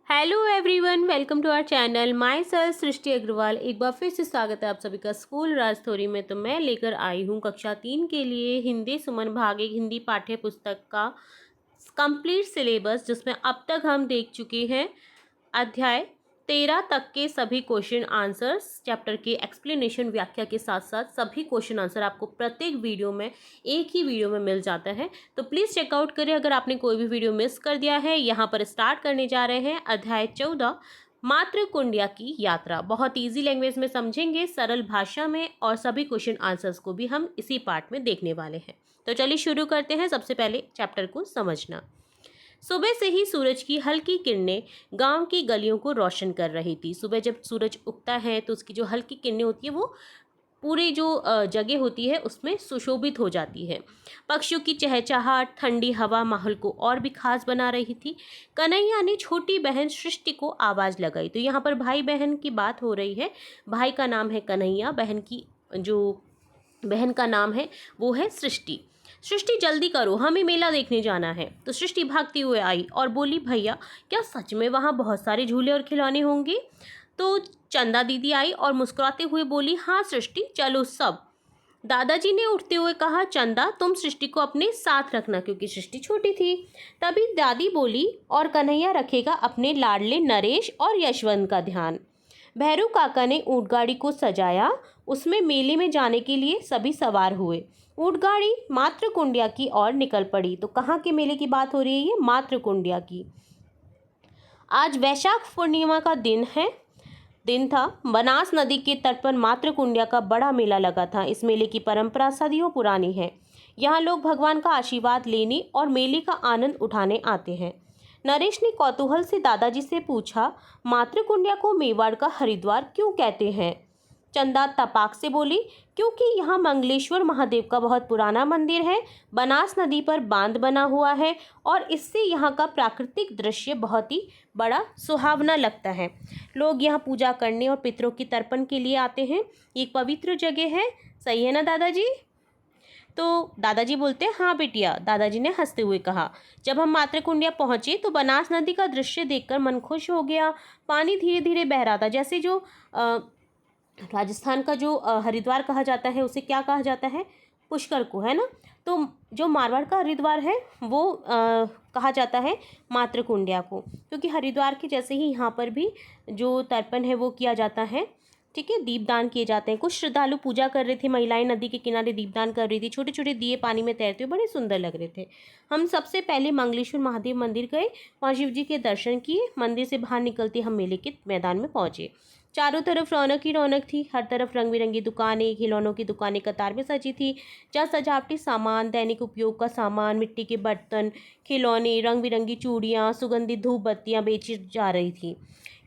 Hello everyone, welcome to our channel. Myself Srishti Agarwal. एक बार फिर से स्वागत है आप सभी का स्कूल राजथोरी में। तो मैं लेकर आई हूँ कक्षा 3 के लिए हिंदी सुमन भाग 1 हिंदी पाठ्य पुस्तक का कंप्लीट सिलेबस, जिसमें अब तक हम देख चुके हैं अध्याय 13 तक के सभी क्वेश्चन आंसर्स। चैप्टर के एक्सप्लेनेशन व्याख्या के साथ साथ सभी क्वेश्चन आंसर आपको प्रत्येक वीडियो में एक ही वीडियो में मिल जाता है। तो प्लीज़ चेकआउट करें अगर आपने कोई भी वीडियो मिस कर दिया है। यहाँ पर स्टार्ट करने जा रहे हैं अध्याय 14 मातृ कुंडिया की यात्रा। बहुत ईजी लैंग्वेज में समझेंगे, सरल भाषा में, और सभी क्वेश्चन आंसर्स को भी हम इसी पार्ट में देखने वाले हैं। तो चलिए शुरू करते हैं। सबसे पहले चैप्टर को समझना। सुबह से ही सूरज की हल्की किरणें गांव की गलियों को रोशन कर रही थी। सुबह जब सूरज उगता है तो उसकी जो हल्की किरणें होती है वो पूरी जो जगह होती है उसमें सुशोभित हो जाती है। पक्षियों की चहचहाट, ठंडी हवा माहौल को और भी खास बना रही थी। कन्हैया ने छोटी बहन सृष्टि को आवाज़ लगाई। तो यहाँ पर भाई बहन की बात हो रही है। भाई का नाम है कन्हैया, बहन का नाम है वो है सृष्टि। सृष्टि जल्दी करो, हमें मेला देखने जाना है। तो सृष्टि भागती हुए आई और बोली, भैया क्या सच में वहाँ बहुत सारे झूले और खिलौने होंगे? तो चंदा दीदी आई और मुस्कुराते हुए बोली, हाँ सृष्टि, चलो सब। दादाजी ने उठते हुए कहा, चंदा तुम सृष्टि को अपने साथ रखना, क्योंकि सृष्टि छोटी थी। तभी दादी बोली, और कन्हैया रखेगा अपने लाडले नरेश और यशवंत का ध्यान। भैरू काका ने ऊंटगाड़ी को सजाया। उसमें मेले में जाने के लिए सभी सवार हुए। ऊंटगाड़ी मातृ कुंडिया की ओर निकल पड़ी। तो कहाँ के मेले की बात हो रही है? ये मातृ कुंडिया की। आज वैशाख पूर्णिमा का दिन था। बनास नदी के तट पर मातृ कुंडिया का बड़ा मेला लगा था। इस मेले की परंपरा सदियों पुरानी है। यहाँ लोग भगवान का आशीर्वाद लेने और मेले का आनंद उठाने आते हैं। नरेश ने कौतूहल से दादाजी से पूछा, मातृ कुंडिया को मेवाड़ का हरिद्वार क्यों कहते हैं? चंदा तपाक से बोली, क्योंकि यहाँ मंगलेश्वर महादेव का बहुत पुराना मंदिर है। बनास नदी पर बांध बना हुआ है और इससे यहाँ का प्राकृतिक दृश्य बहुत ही बड़ा सुहावना लगता है। लोग यहाँ पूजा करने और पितरों की तर्पण के लिए आते हैं। एक पवित्र जगह है। सही है ना दादाजी? तो दादाजी बोलते हैं, हाँ बिटिया। दादाजी ने हंसते हुए कहा। जब हम मातृ कुंडिया पहुँचे तो बनास नदी का दृश्य देखकर मन खुश हो गया। पानी धीरे धीरे बह रहा था। जैसे जो राजस्थान का जो हरिद्वार कहा जाता है उसे क्या कहा जाता है? पुष्कर को, है ना? तो जो मारवाड़ का हरिद्वार है वो कहा जाता है मातृ कुंडिया को, क्योंकि हरिद्वार के जैसे ही यहाँ पर भी जो तर्पण है वो किया जाता है। ठीक है, दीपदान किए जाते हैं। कुछ श्रद्धालु पूजा कर रहे थे। महिलाएं नदी के किनारे दीपदान कर रही थी। छोटे छोटे दिए पानी में तैरते हुए बड़े सुंदर लग रहे थे। हम सबसे पहले मंगलेश्वर महादेव मंदिर गए, वहाँ शिव जी के दर्शन किए। मंदिर से बाहर निकलते हम मेले के मैदान में पहुँचे। चारों तरफ रौनक ही रौनक थी। हर तरफ रंग बिरंगी दुकानें, खिलौनों की दुकानें कतार में सजी थी। जहाँ सजावटी सामान, दैनिक उपयोग का सामान, मिट्टी के बर्तन, खिलौने, रंग बिरंगी चूड़ियाँ, सुगंधित धूप बत्तियाँ बेची जा रही थी।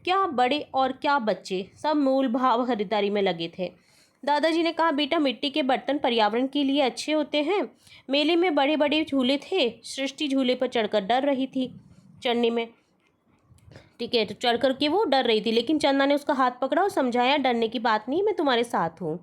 क्या बड़े और क्या बच्चे, सब मूल भाव खरीदारी में लगे थे। दादाजी ने कहा, बेटा मिट्टी के बर्तन पर्यावरण के लिए अच्छे होते हैं। मेले में बड़े बड़े झूले थे। सृष्टि झूले पर चढ़कर डर रही थी चढ़ने में। ठीक है, तो चढ़ कर के वो डर रही थी, लेकिन चंदा ने उसका हाथ पकड़ा और समझाया, डरने की बात नहीं, मैं तुम्हारे साथ हूँ।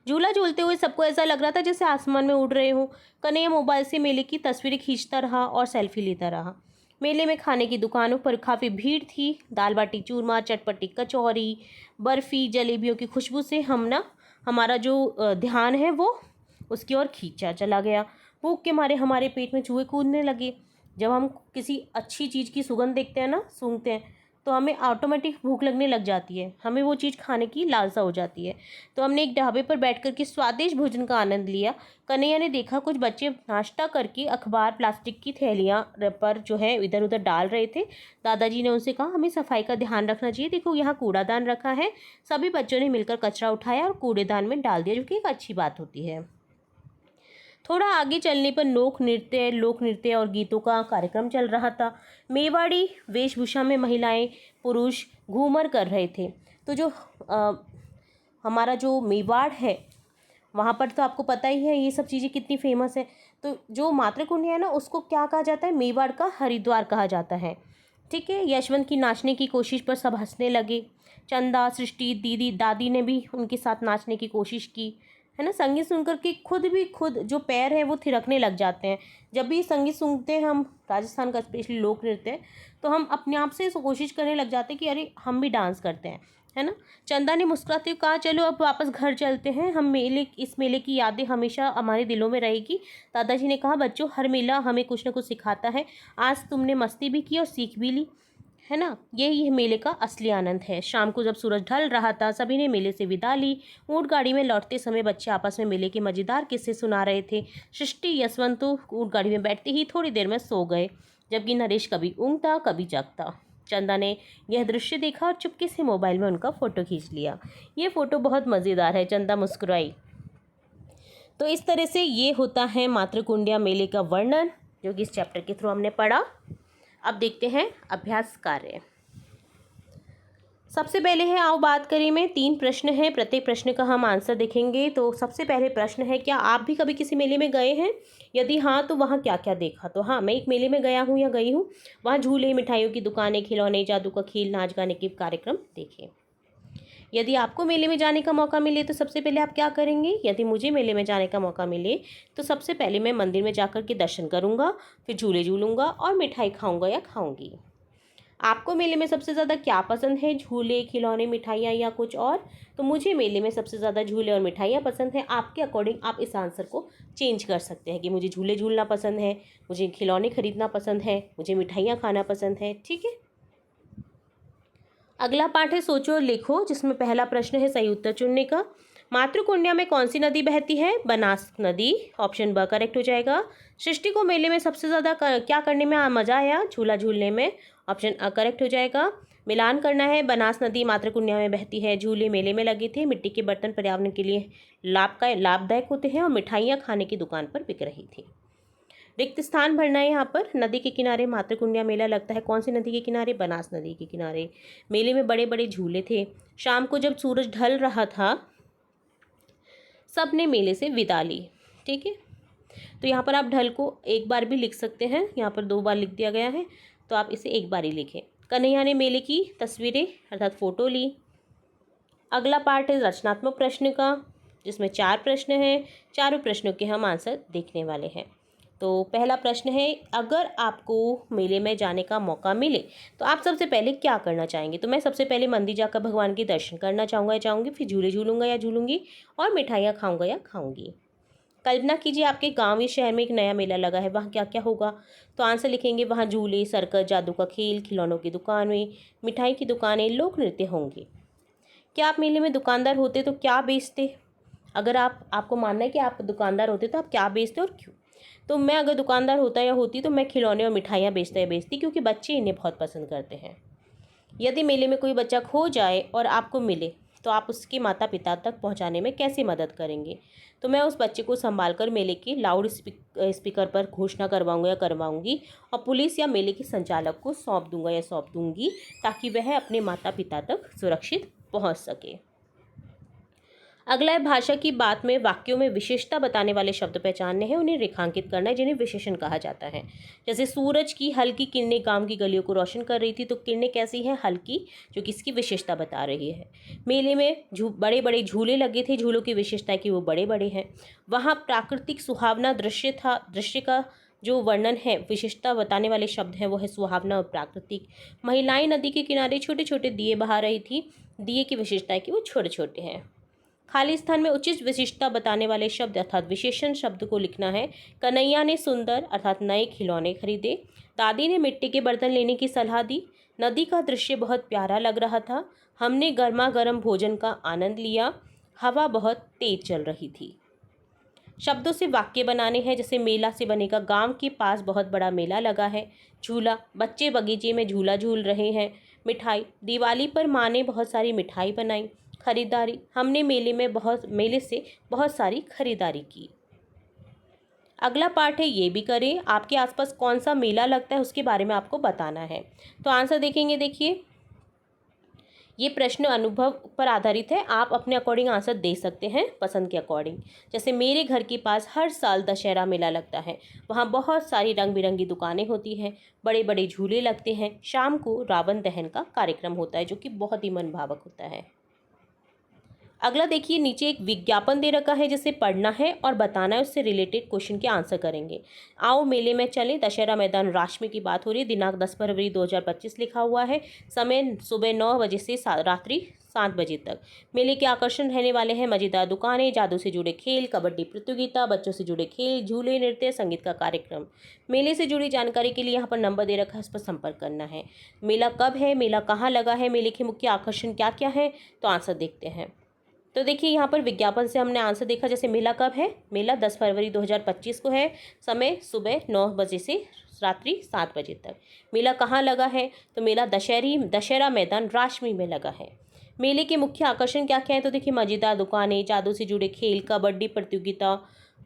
झूला झूलते हुए सबको ऐसा लग रहा था जैसे आसमान में उड़ रहे हो। कन्हैया मोबाइल से मेले की तस्वीरें खींचता रहा और सेल्फी लेता रहा। मेले में खाने की दुकानों पर काफ़ी भीड़ थी। दाल बाटी चूरमा, चटपटी कचौरी, बर्फ़ी, जलेबियों की खुशबू से हमारा जो ध्यान है वो उसकी ओर खींचा चला गया। भूख के मारे हमारे पेट में चूहे कूदने लगे। जब हम किसी अच्छी चीज़ की सुगंध देखते हैं ना, सूंघते हैं, तो हमें ऑटोमेटिक भूख लगने लग जाती है। हमें वो चीज़ खाने की लालसा हो जाती है। तो हमने एक ढाबे पर बैठ कर के स्वादिष्ट भोजन का आनंद लिया। कन्हैया ने देखा कुछ बच्चे नाश्ता करके अखबार, प्लास्टिक की थैलियाँ पर जो है इधर उधर डाल रहे थे। दादाजी ने उनसे कहा, हमें सफाई का ध्यान रखना चाहिए। देखो यहाँ कूड़ादान रखा है। सभी बच्चों ने मिलकर कचरा उठाया और कूड़ेदान में डाल दिया, जो कि एक अच्छी बात होती है। थोड़ा आगे चलने पर लोक नृत्य और गीतों का कार्यक्रम चल रहा था। मेवाड़ी वेशभूषा में महिलाएं, पुरुष घूमर कर रहे थे। तो जो हमारा जो मेवाड़ है वहाँ पर तो आपको पता ही है ये सब चीज़ें कितनी फेमस है। तो जो मातृ कुंडिया है ना, उसको क्या कहा जाता है? मेवाड़ का हरिद्वार कहा जाता है। ठीक है, यशवंत की नाचने की कोशिश पर सब हंसने लगे। चंदा, सृष्टि, दीदी, दादी ने भी उनके साथ नाचने की कोशिश की। है ना। संगीत सुनकर के खुद जो पैर है वो थिरकने लग जाते हैं। जब भी संगीत सुनते हैं हम, राजस्थान का स्पेशली लोक नृत्य है, तो हम अपने आप से कोशिश करने लग जाते हैं कि अरे हम भी डांस करते हैं, है ना। चंदा ने मुस्कुराते हुए कहा, चलो अब वापस घर चलते हैं, इस मेले की यादें हमेशा हमारे दिलों में रहेगी। दादाजी ने कहा, बच्चों हर मेला हमें कुछ न कुछ सिखाता है। आज तुमने मस्ती भी की और सीख भी ली, है ना। ये मेले का असली आनंद है। शाम को जब सूरज ढल रहा था, सभी ने मेले से विदा ली। ऊँट गाड़ी में लौटते समय बच्चे आपस में मेले के मज़ेदार किस्से सुना रहे थे। सृष्टि यशवंत तो ऊँट गाड़ी में बैठते ही थोड़ी देर में सो गए, जबकि नरेश कभी ऊँघता कभी जागता। चंदा ने यह दृश्य देखा और चुपके से मोबाइल में उनका फ़ोटो खींच लिया। ये फ़ोटो बहुत मज़ेदार है, चंदा मुस्कुराई। तो इस तरह से ये होता है मातृकुंडिया मेले का वर्णन, जो कि इस चैप्टर के थ्रू हमने पढ़ा। अब देखते हैं अभ्यास कार्य। सबसे पहले है, आओ बात करें में 3 प्रश्न हैं, प्रत्येक प्रश्न का हम आंसर देखेंगे। तो सबसे पहले प्रश्न है, क्या आप भी कभी किसी मेले में गए हैं? यदि हाँ, तो वहाँ क्या क्या देखा? तो हाँ, मैं एक मेले में गया हूँ या गई हूँ। वहाँ झूले, मिठाइयों की दुकानें, खिलौने, जादू का खेल, नाच गाने के कार्यक्रम देखे। यदि आपको मेले में जाने का मौका मिले तो सबसे पहले आप क्या करेंगे? यदि मुझे मेले में जाने का मौका मिले तो सबसे पहले मैं मंदिर में जाकर के दर्शन करूँगा, फिर झूले झूलूँगा और मिठाई खाऊँगा या खाऊँगी। आपको मेले में सबसे ज़्यादा क्या पसंद है? झूले, खिलौने, मिठाइयाँ या कुछ और? तो मुझे मेले में सबसे ज़्यादा झूले और मिठाइयाँ पसंद हैं। आपके अकॉर्डिंग आप इस आंसर को चेंज कर सकते हैं कि मुझे झूले झूलना पसंद है, मुझे खिलौने खरीदना पसंद है, मुझे मिठाइयाँ खाना पसंद है। ठीक है। अगला पाठ है सोचो और लिखो, जिसमें पहला प्रश्न है सही उत्तर चुनने का। मातृकुंडिया में कौन सी नदी बहती है? बनास नदी। ऑप्शन ब करेक्ट हो जाएगा। सृष्टि को मेले में सबसे ज़्यादा क्या करने में मज़ा आया? झूला झूलने में। ऑप्शन अ करेक्ट हो जाएगा। मिलान करना है, बनास नदी मातृकुंडिया में बहती है, झूले मेले में लगे थे, मिट्टी के बर्तन पर्यावरण के लिए लाभदायक होते हैं और मिठाइयाँ खाने की दुकान पर बिक रही थी। रिक्त स्थान भरना है यहाँ पर। नदी के किनारे मातृकुंडिया मेला लगता है। कौन सी नदी के किनारे? बनास नदी के किनारे। मेले में बड़े बड़े झूले थे। शाम को जब सूरज ढल रहा था, सब ने मेले से विदा ली। ठीक है। तो यहाँ पर आप ढल को एक बार भी लिख सकते हैं, यहाँ पर 2 बार लिख दिया गया है, तो आप इसे एक बार ही लिखें। कन्हैया ने मेले की तस्वीरें अर्थात फ़ोटो ली। अगला पार्ट है रचनात्मक प्रश्न का, जिसमें 4 प्रश्न हैं। चारों प्रश्नों के हम आंसर देखने वाले हैं। तो पहला प्रश्न है, अगर आपको मेले में जाने का मौका मिले तो आप सबसे पहले क्या करना चाहेंगे? तो मैं सबसे पहले मंदिर जाकर भगवान के दर्शन करना चाहूँगा या चाहूँगी, फिर झूले झूलूंगा या झूलूंगी, और मिठाइयाँ खाऊंगा या खाऊंगी। कल्पना कीजिए आपके गांव या शहर में एक नया मेला लगा है, वहाँ क्या क्या होगा? तो आंसर लिखेंगे, वहाँ झूले, सर्कस, जादू का खेल, खिलौनों की दुकानें, मिठाई की दुकानें, लोक नृत्य होंगे। क्या आप मेले में दुकानदार होते तो क्या बेचते? अगर आपको मानना है कि आप दुकानदार होते तो आप क्या बेचते और क्यों? तो मैं अगर दुकानदार होता या होती तो मैं खिलौने और मिठाइयाँ बेचता या बेचती, क्योंकि बच्चे इन्हें बहुत पसंद करते हैं। यदि मेले में कोई बच्चा खो जाए और आपको मिले तो आप उसके माता पिता तक पहुंचाने में कैसे मदद करेंगे? तो मैं उस बच्चे को संभाल कर मेले के लाउड स्पीकर पर घोषणा करवाऊंगा या करवाऊंगी, और पुलिस या मेले के संचालक को सौंप दूंगा या सौंप दूंगी, ताकि वह अपने माता पिता तक सुरक्षित पहुंच सके। अगला है भाषा की बात में वाक्यों में विशेषता बताने वाले शब्द पहचानने हैं, उन्हें रेखांकित करना है, जिन्हें विशेषण कहा जाता है। जैसे सूरज की हल्की किरणें गांव की गलियों को रोशन कर रही थी, तो किरणें कैसी हैं? हल्की, जो कि इसकी विशेषता बता रही है। मेले में बड़े बड़े झूले लगे थे, झूलों की विशेषता है कि वो बड़े बड़े हैं। वहाँ प्राकृतिक सुहावना दृश्य था, दृश्य का जो वर्णन है, विशेषता बताने वाले शब्द हैं वो है सुहावना और प्राकृतिक। महिलाएं नदी के किनारे छोटे छोटे दिए बहा रही थी, दिए की विशेषता है कि वो छोटे छोटे हैं। खाली स्थान में उचित विशिष्टता बताने वाले शब्द अर्थात विशेषण शब्द को लिखना है। कन्हैया ने सुंदर अर्थात नए खिलौने खरीदे। दादी ने मिट्टी के बर्तन लेने की सलाह दी। नदी का दृश्य बहुत प्यारा लग रहा था। हमने गर्मा गर्म भोजन का आनंद लिया। हवा बहुत तेज चल रही थी। शब्दों से वाक्य बनाने हैं, जैसे मेला से बनेगा, गांव के पास बहुत बड़ा मेला लगा है। झूला, बच्चे बगीचे में झूला झूल रहे हैं। मिठाई, दिवाली पर माँ ने बहुत सारी मिठाई बनाई। खरीदारी, हमने मेले से बहुत सारी खरीदारी की। अगला पार्ट है ये भी करें, आपके आसपास कौन सा मेला लगता है उसके बारे में आपको बताना है। तो आंसर देखेंगे, देखिए ये प्रश्न अनुभव पर आधारित है, आप अपने अकॉर्डिंग आंसर दे सकते हैं पसंद के अकॉर्डिंग। जैसे मेरे घर के पास हर साल दशहरा मेला लगता है, वहाँ बहुत सारी रंग बिरंगी दुकानें होती हैं, बड़े बड़े झूले लगते हैं, शाम को रावण दहन का कार्यक्रम होता है जो कि बहुत ही मनभावक होता है। अगला देखिए, नीचे एक विज्ञापन दे रखा है जिसे पढ़ना है और बताना है, उससे रिलेटेड क्वेश्चन के आंसर करेंगे। आओ मेले में चलें, दशहरा मैदान राष्ट्र में की बात हो रही है। दिनांक 10 फरवरी 2025 लिखा हुआ है। समय सुबह 9 बजे से रात्रि 7 बजे तक। मेले के आकर्षण रहने वाले हैं मजेदार दुकानें, जादू से जुड़े खेल, कबड्डी प्रतियोगिता, बच्चों से जुड़े खेल, झूले, नृत्य, संगीत का कार्यक्रम। मेले से जुड़ी जानकारी के लिए यहाँ पर नंबर दे रखा है, उस पर संपर्क करना है। मेला कब है, मेला कहाँ लगा है, मेले के मुख्य आकर्षण क्या क्या है, तो आंसर देखते हैं। तो देखिए, यहाँ पर विज्ञापन से हमने आंसर देखा। जैसे मेला कब है, मेला 10 फरवरी 2025 को है। समय सुबह 9 बजे से रात्रि 7 बजे तक। मेला कहाँ लगा है, तो मेला दशहरा मैदान राष्ट्रमी में लगा है। मेले के मुख्य आकर्षण क्या क्या है, तो देखिए मजेदार दुकानें, जादू से जुड़े खेल, कबड्डी प्रतियोगिता,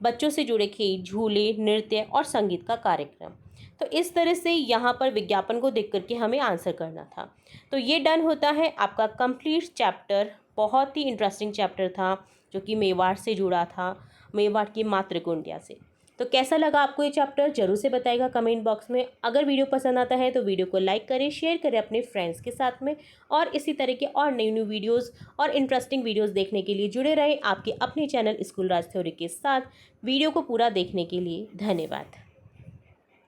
बच्चों से जुड़े खेल, झूले, नृत्य और संगीत का कार्यक्रम। तो इस तरह से यहाँ पर विज्ञापन को देख करके हमें आंसर करना था। तो ये डन होता है आपका कंप्लीट चैप्टर। बहुत ही इंटरेस्टिंग चैप्टर था जो कि मेवाड़ से जुड़ा था, मेवाड़ की मातृकुंडिया से। तो कैसा लगा आपको ये चैप्टर, जरूर से बताइएगा कमेंट बॉक्स में। अगर वीडियो पसंद आता है तो वीडियो को लाइक करें, शेयर करें अपने फ्रेंड्स के साथ में, और इसी तरह के और नई वीडियोस और इंटरेस्टिंग वीडियोस देखने के लिए जुड़े रहें आपके अपने चैनल स्कूल राज थ्योरी के साथ। वीडियो को पूरा देखने के लिए धन्यवाद।